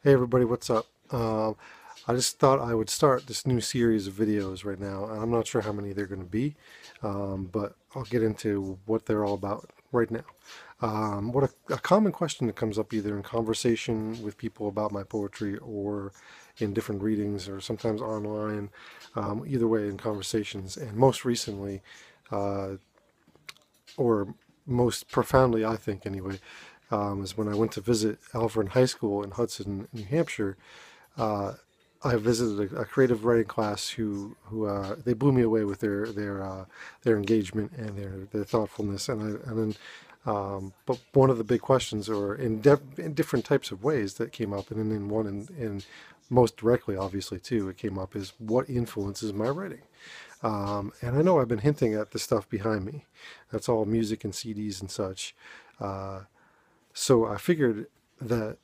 Hey everybody, what's up? I just thought I would start this new series of videos right now, and I'm not sure how many they're going to be, but I'll get into what they're all about right now. What a common question that comes up either in conversation with people about my poetry or in different readings or sometimes online, either way in conversations, and most recently, uh, or most profoundly, I think anyway, is when I went to visit Alfred High School in Hudson, New Hampshire. uh, I visited a creative writing class who they blew me away with their engagement and their thoughtfulness, but one of the big questions, or in different types of ways that came up, and in one in most directly, obviously too, it came up is what influences my writing. And I know I've been hinting at the stuff behind me. That's all music and CDs and such. Uh, so I figured that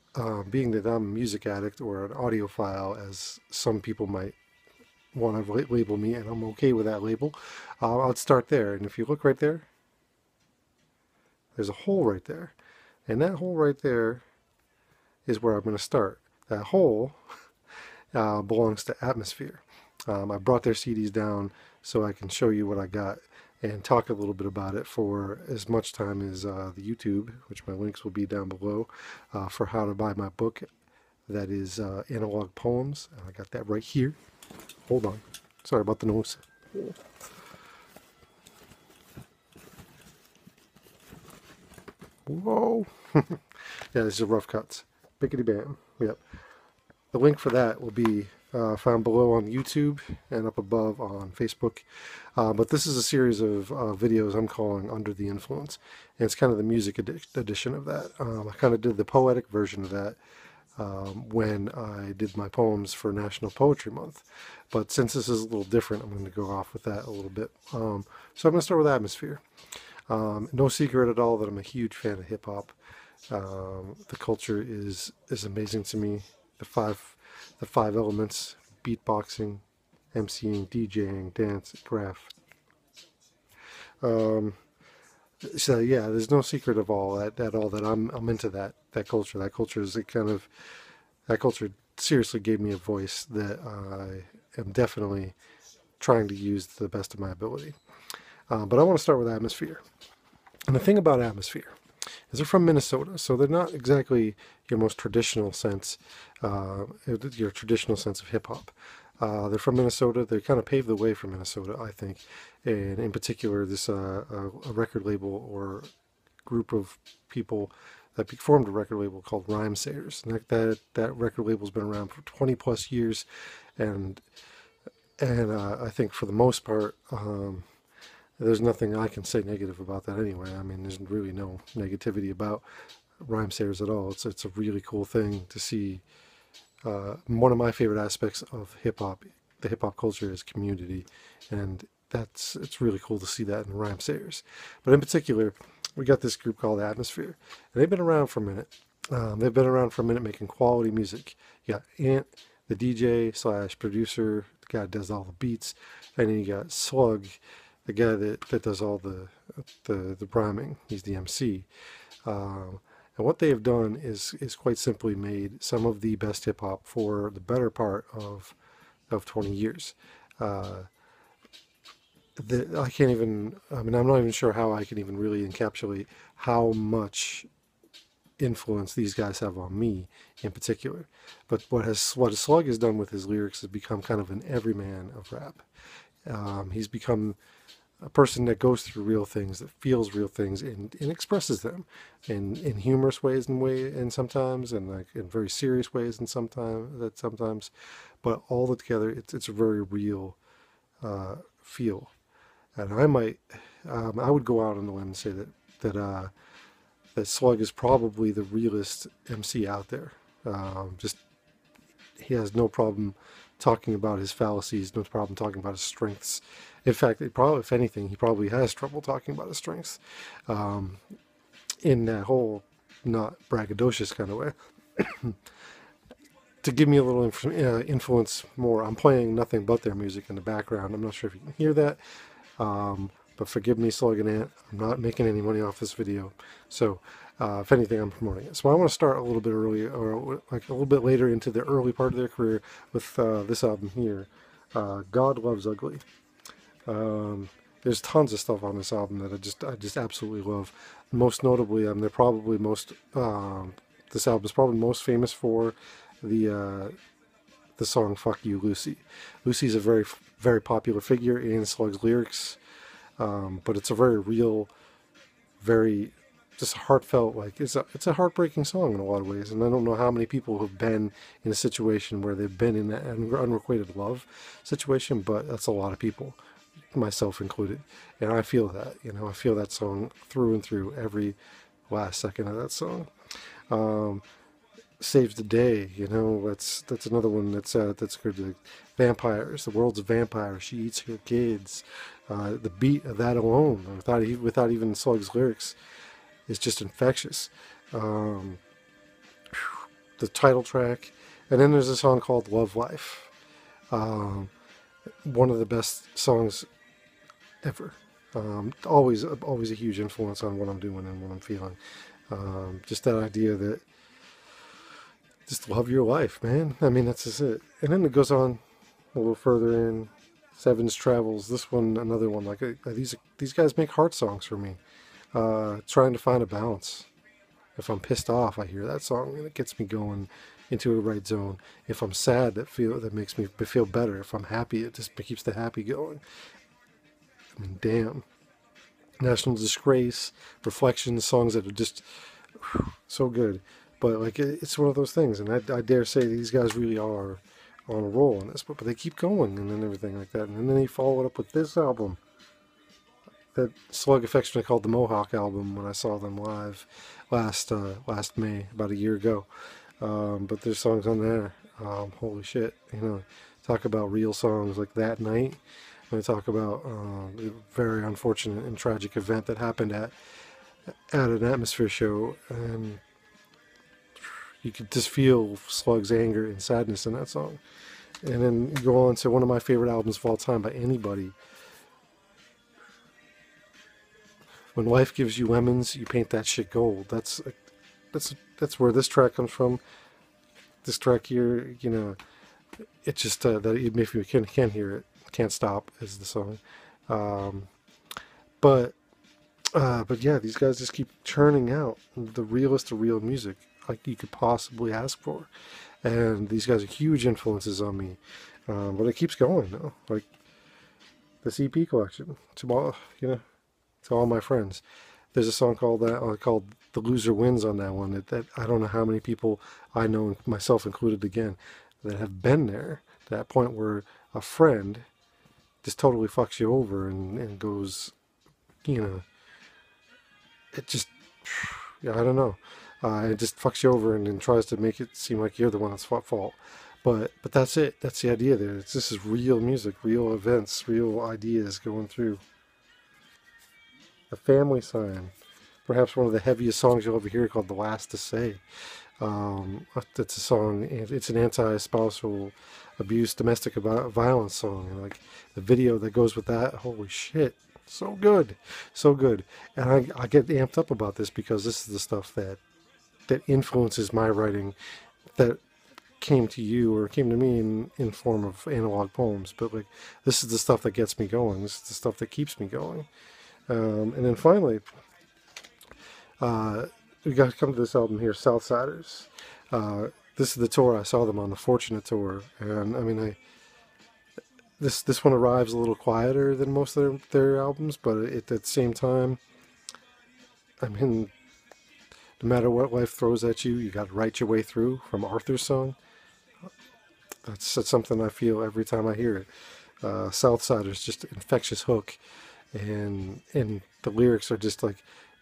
being that I'm a music addict or an audiophile, as some people might want to label me, and I'm okay with that label, I'd start there. And if you look right there, there's a hole right there. And that hole right there is where I'm going to start. That hole belongs to Atmosphere. I brought their CDs down so I can show you what I got and talk a little bit about it for as much time as the YouTube, which my links will be down below, for how to buy my book that is Analog Poems. I got that right here. Hold on. Sorry about the nose. Whoa. Yeah, this is rough cuts. Bickety bam. Yep. The link for that will be found below on YouTube and up above on Facebook. But this is a series of videos I'm calling Under the Influence. And it's kind of the music edition of that. I kind of did the poetic version of that when I did my poems for National Poetry Month. But since this is a little different, I'm going to go off with that a little bit. So I'm going to start with Atmosphere. No secret at all that I'm a huge fan of hip hop. The culture is amazing to me. The five elements: beatboxing, MCing, DJing, dance, graph. Um, so yeah, there's no secret of all that at all that I'm into that culture. That culture is a kind of that culture seriously gave me a voice that I am definitely trying to use to the best of my ability. But I want to start with Atmosphere. And the thing about Atmosphere is they're from Minnesota, so they're not exactly your most traditional sense, your traditional sense of hip hop. They're from Minnesota. They kind of paved the way for Minnesota, I think, and in particular, this a record label or group of people that formed a record label called Rhymesayers. And that record label's been around for 20 plus years, and I think for the most part. There's nothing I can say negative about that anyway. I mean, there's really no negativity about Rhymesayers at all. It's a really cool thing to see. One of my favorite aspects of hip hop, the hip hop culture, is community, and it's really cool to see that in Rhymesayers. But in particular, we got this group called Atmosphere, and they've been around for a minute. They've been around for a minute making quality music. You got Ant, the DJ slash producer, the guy that does all the beats, and then you got Slug, the guy that does all the rhyming. He's the MC. And what they have done is quite simply made some of the best hip hop for the better part of 20 years. Uh, I can't even. I mean, I'm not even sure how I can even really encapsulate how much influence these guys have on me in particular. But what Slug has done with his lyrics has become kind of an everyman of rap. He's become a person that goes through real things, that feels real things, and expresses them in humorous ways and sometimes, and like in very serious ways and sometimes, but all together, it's a very real feel. And I would go out on the limb and say that Slug is probably the realest MC out there. Just he has no problem talking about his fallacies, no problem talking about his strengths. In fact, if anything, he probably has trouble talking about his strengths in that whole not braggadocious kind of way. To give me a little influence more, I'm playing nothing but their music in the background. I'm not sure if you can hear that, but forgive me, Slug and Ant. I'm not making any money off this video. So If anything, I'm promoting it. So I want to start a little bit early, or like a little bit later into the early part of their career with this album here, God Loves Ugly. There's tons of stuff on this album that I just absolutely love. Most notably, they're probably most this album is probably most famous for the uh, the song "Fuck You, Lucy." Lucy's a very popular figure in Slug's lyrics, but it's a very real, very just heartfelt. Like it's a heartbreaking song in a lot of ways. And I don't know how many people have been in a situation where they've been in an unrequited love situation, but that's a lot of people, myself included. And I feel that, I feel that song through and through, every last second of that song. Saves the day, that's another one that's good. Like vampires, the world's a vampire. She eats her kids. The beat of that alone, without even Slug's lyrics, is just infectious. The title track, and then there's a song called "Love Life." One of the best songs ever. Always a huge influence on what I'm doing and what I'm feeling. Just that idea that just love your life, man. I mean, that's just it. And then it goes on a little further in Seven's Travels. This one, another one. Like these guys make heart songs for me. Trying to find a balance. If I'm pissed off, I hear that song and it gets me going into a right zone. If I'm sad, that makes me feel better. If I'm happy, it just keeps the happy going. I mean, damn. National Disgrace, Reflections, songs that are just so good. But like it's one of those things, and I dare say these guys really are on a roll on this. But they keep going and then everything like that. And then they follow it up with this album that Slug affectionately called the Mohawk album when I saw them live last May, about a year ago. But there's songs on there. Holy shit, talk about real songs like That Night. And talk about a very unfortunate and tragic event that happened at an Atmosphere show, and you could just feel Slug's anger and sadness in that song. And then you go on to one of my favorite albums of all time by anybody. When life gives you lemons, you paint that shit gold. That's where this track comes from. This track here, it just that even if you can't hear it, Can't Stop is the song. But yeah, these guys just keep churning out the realest of real music like you could possibly ask for. And these guys are huge influences on me. But it keeps going though. Like this EP collection to all my friends. There's a song called "The Loser Wins" on that one. That I don't know how many people I know, myself included again, that have been there to that point where a friend just totally fucks you over and goes, it just, yeah, I don't know. It just fucks you over and tries to make it seem like you're the one that's fault. But that's it. That's the idea there. This is real music, real events, real ideas going through. A Family Sign, perhaps one of the heaviest songs you'll ever hear, called "The Last to Say." It's a song. It's an anti-spousal abuse, domestic violence song, and like the video that goes with that. Holy shit, so good, so good. And I get amped up about this because this is the stuff that influences my writing, that came to you or came to me in form of analog poems. But like this is the stuff that gets me going. This is the stuff that keeps me going. And then finally, we got to come to this album here, Southsiders. This is the tour I saw them on, the Fortunate tour, and I mean, this one arrives a little quieter than most of their albums, but at the same time, I mean, no matter what life throws at you, you got to write your way through. From Arthur's song, that's something I feel every time I hear it. Southsiders, just an infectious hook. And the lyrics are just like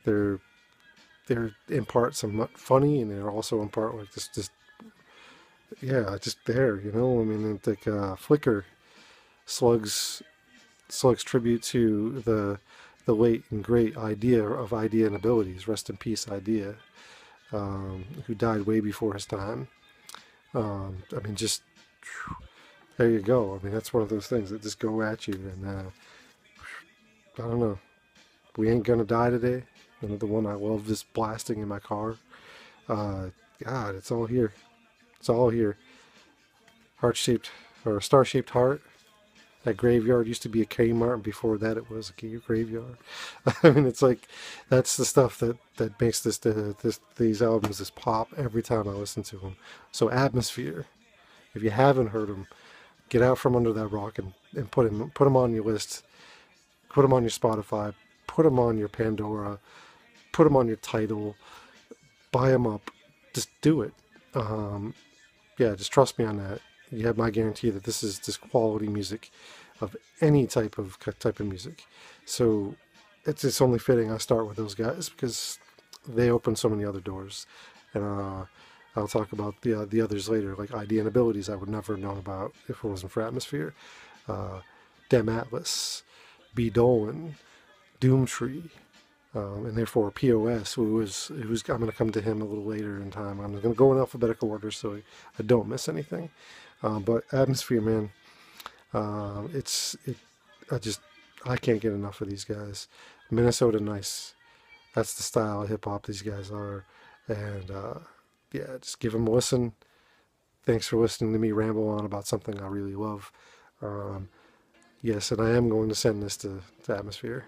they're in part somewhat funny, and they're also in part like just there, I mean, it's like Flicker, Slug's tribute to the late and great Idea of Idea and Abilities, rest in peace Idea, who died way before his time. I mean, just there you go. I mean, that's one of those things that just go at you, and I don't know. We ain't gonna die today. and the one I love is blasting in my car. Uh, God, it's all here. It's all here. Heart-shaped, or star-shaped heart. That graveyard used to be a Kmart, and before that it was a graveyard. I mean, it's like, that's the stuff that makes these albums just pop every time I listen to them. So Atmosphere, if you haven't heard them, get out from under that rock and put them on your list, put them on your Spotify, put them on your Pandora, put them on your Tidal, buy them up, just do it. Um, yeah, just trust me on that. You have my guarantee that this is just quality music of any type of music. So it's only fitting I start with those guys because they open so many other doors, and I'll talk about the others later, like ID and Abilities I would never have known about if it wasn't for Atmosphere. Uh, Dem Atlas, B Dolan, Doomtree, and therefore POS, who's I'm going to come to him a little later in time. I'm going to go in alphabetical order so I don't miss anything. But Atmosphere, man, I can't get enough of these guys. Minnesota Nice, that's the style of hip hop these guys are, and yeah, just give them a listen. Thanks for listening to me ramble on about something I really love. Um, yes, and I am going to send this to Atmosphere.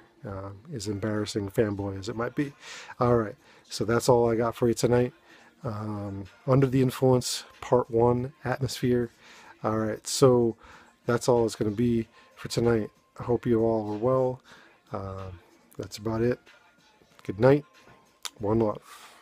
As embarrassing fanboy as it might be. All right, so that's all I got for you tonight. Under the Influence, Part 1, Atmosphere. All right, so that's all it's going to be for tonight. I hope you all are well. That's about it. Good night. One love.